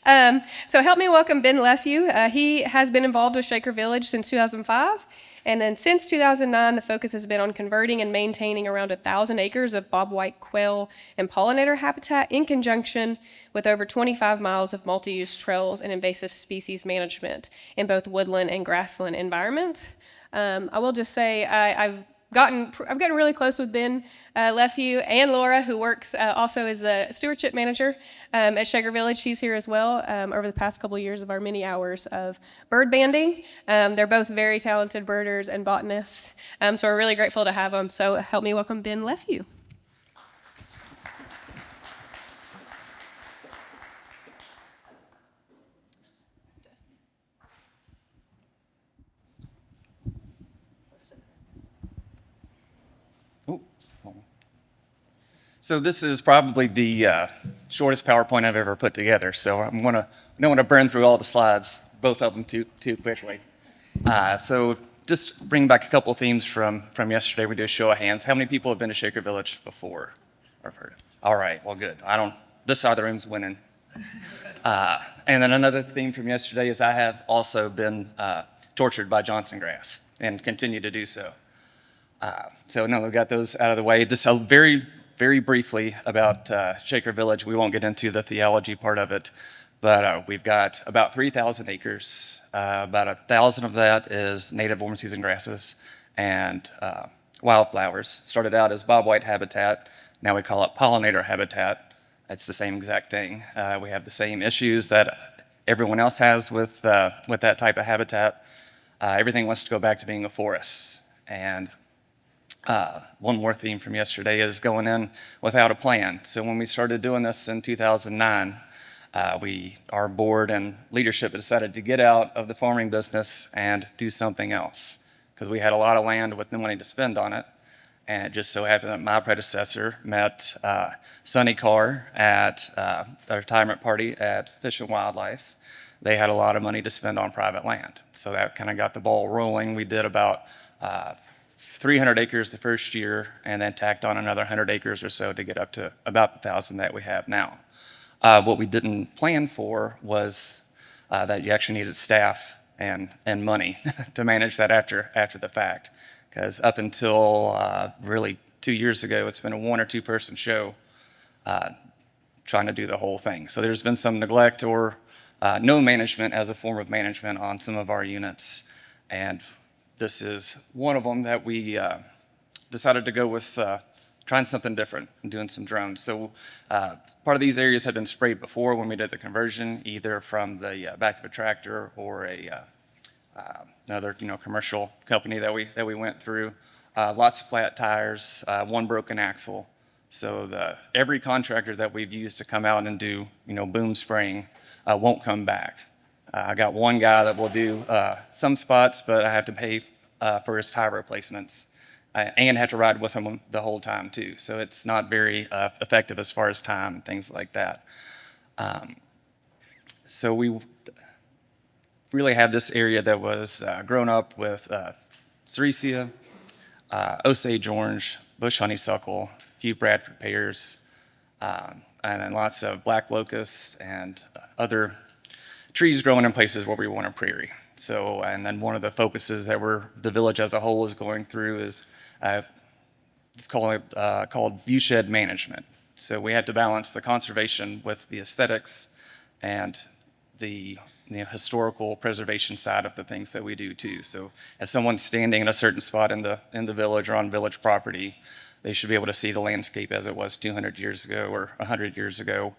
So help me welcome Ben Leffew. He has been involved with Shaker Village since 2005, and then since 2009, the focus has been on converting and maintaining around 1,000 acres of bobwhite quail and pollinator habitat in conjunction with over 25 miles of multi-use trails and invasive species management in both woodland and grassland environments. I will just say I've gotten really close with Ben Leffew and Laura, who works also as the stewardship manager at Shaker Village. She's here as well over the past couple of years of our many hours of bird banding. They're both very talented birders and botanists, so we're really grateful to have them. So help me welcome Ben Leffew. Ooh. So this is probably the shortest PowerPoint I've ever put together. So I don't want to burn through all the slides, both of them too quickly. So just bring back a couple themes from yesterday. We do a show of hands. How many people have been to Shaker Village before? Or have heard it? All right. Well, good. This side of the room's winning. And then another theme from yesterday is I have also been tortured by Johnson grass and continue to do so. So now we've got those out of the way. Just very briefly about Shaker Village. We won't get into the theology part of it, but we've got about 3,000 acres. About 1,000 of that is native warm season grasses and wildflowers. Started out as bobwhite habitat. Now we call it pollinator habitat. It's the same exact thing. We have the same issues that everyone else has with that type of habitat. Everything wants to go back to being a forest. And one more theme from yesterday is going in without a plan. So when we started doing this in 2009, our board and leadership decided to get out of the farming business and do something else because we had a lot of land with no money to spend on it. And it just so happened that my predecessor met Sonny Carr at a retirement party at Fish and Wildlife. They had a lot of money to spend on private land. So that kind of got the ball rolling. We did about 300 acres the first year and then tacked on another 100 acres or so to get up to about 1,000 that we have now. What we didn't plan for was that you actually needed staff and money to manage that after the fact. Because up until really 2 years ago, it's been a 1 or 2 person show trying to do the whole thing. So there's been some neglect or no management as a form of management on some of our units. And this is one of them that we decided to go with trying something different and doing some drones. So part of these areas had been sprayed before when we did the conversion, either from the back of a tractor or another commercial company that we went through. Lots of flat tires, one broken axle. So every contractor that we've used to come out and do boom spraying won't come back. I got one guy that will do some spots, but I have to pay for his tire replacements and have to ride with him the whole time too. So it's not very effective as far as time and things like that. So we really have this area that was grown up with Ceresia, Osage orange, bush honeysuckle, a few Bradford pears, and then lots of black locust and other trees growing in places where we want a prairie. So, and then one of the focuses that the village as a whole is going through is it's called viewshed management. So we had to balance the conservation with the aesthetics and the historical preservation side of the things that we do too. So if someone's standing in a certain spot in the village or on village property, they should be able to see the landscape as it was 200 years ago or 100 years ago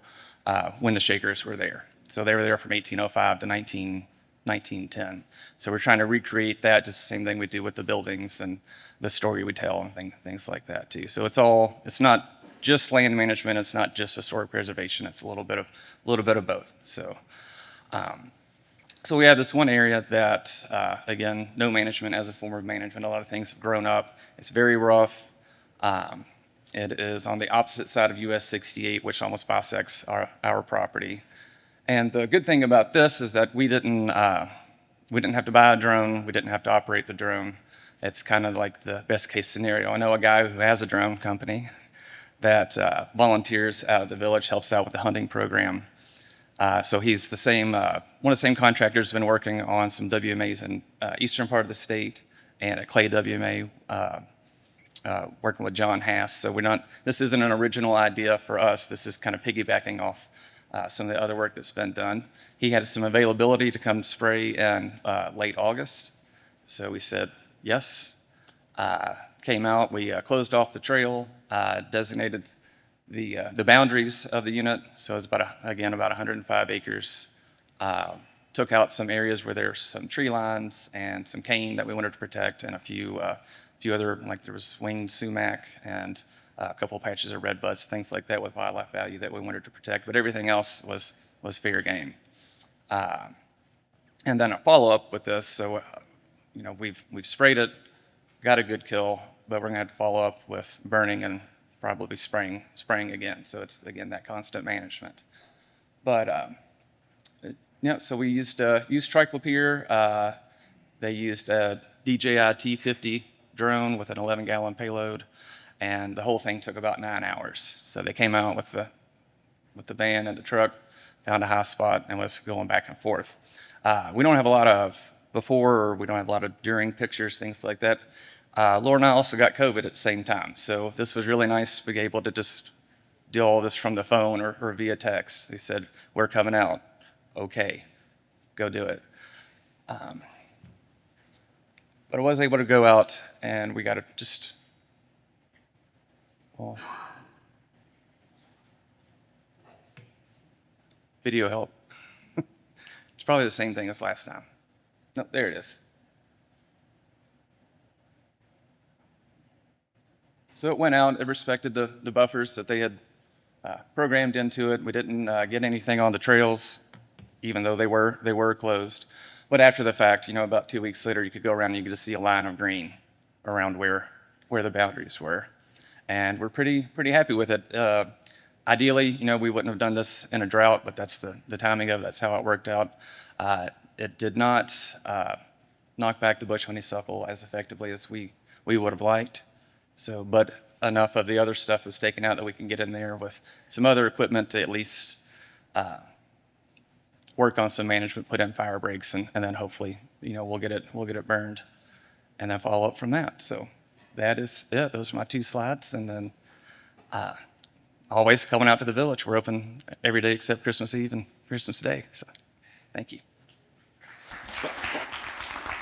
when the Shakers were there. So they were there from 1805 to 1910. So we're trying to recreate that, just the same thing we do with the buildings and the story we tell and things like that too. So it's not just land management, it's not just historic preservation, it's a little bit of both. So we have this one area that, again, no management as a form of management. A lot of things have grown up. It's very rough. It is on the opposite side of US 68, which almost bisects our property. And the good thing about this is that we didn't have to buy a drone. We didn't have to operate the drone. It's kind of like the best case scenario. I know a guy who has a drone company that volunteers out of the village, helps out with the hunting program. So he's the same, one of the same contractors who's been working on some WMAs in eastern part of the state and a clay WMA, working with John Hass. So this isn't an original idea for us. This is kind of piggybacking off some of the other work that's been done. He had some availability to come spray in late August. So we said yes. Came out, we closed off the trail, designated the boundaries of the unit. So it's again about 105 acres. Took out some areas where there's some tree lines and some cane that we wanted to protect, and a few other, like there was winged sumac and a couple of patches of redbuds, things like that with wildlife value that we wanted to protect. But everything else was fair game. And then a follow-up with this. So, we've sprayed it, got a good kill, but we're gonna have to follow up with burning and probably spraying again. So it's again that constant management. But so we used triclopyr. They used a DJI T50 drone with an 11-gallon payload, and the whole thing took about 9 hours. So they came out with the van and the truck, found a high spot, and was going back and forth. We don't have a lot of before, or we don't have a lot of during pictures, things like that. Laura and I also got COVID at the same time, so this was really nice to be able to just do all this from the phone or via text. They said, "We're coming out." Okay, go do it. But I was able to go out, and we got to just, video help. It's probably the same thing as last time. No, there it is. So it went out, it respected the buffers that they had programmed into it. We didn't get anything on the trails, even though they were closed. But after the fact, about 2 weeks later, you could go around and you could just see a line of green around where the boundaries were. And we're pretty happy with it. Ideally, we wouldn't have done this in a drought, but that's the timing of it. That's how it worked out. It did not knock back the bush honeysuckle as effectively as we would have liked. So, but enough of the other stuff was taken out that we can get in there with some other equipment to at least work on some management, put in fire breaks, and then hopefully, we'll get it burned, and then follow up from that. So that is it. Those are my 2 slides, and then always coming out to the village. We're open every day except Christmas Eve and Christmas Day. So thank you.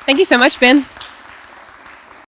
Thank you so much, Ben.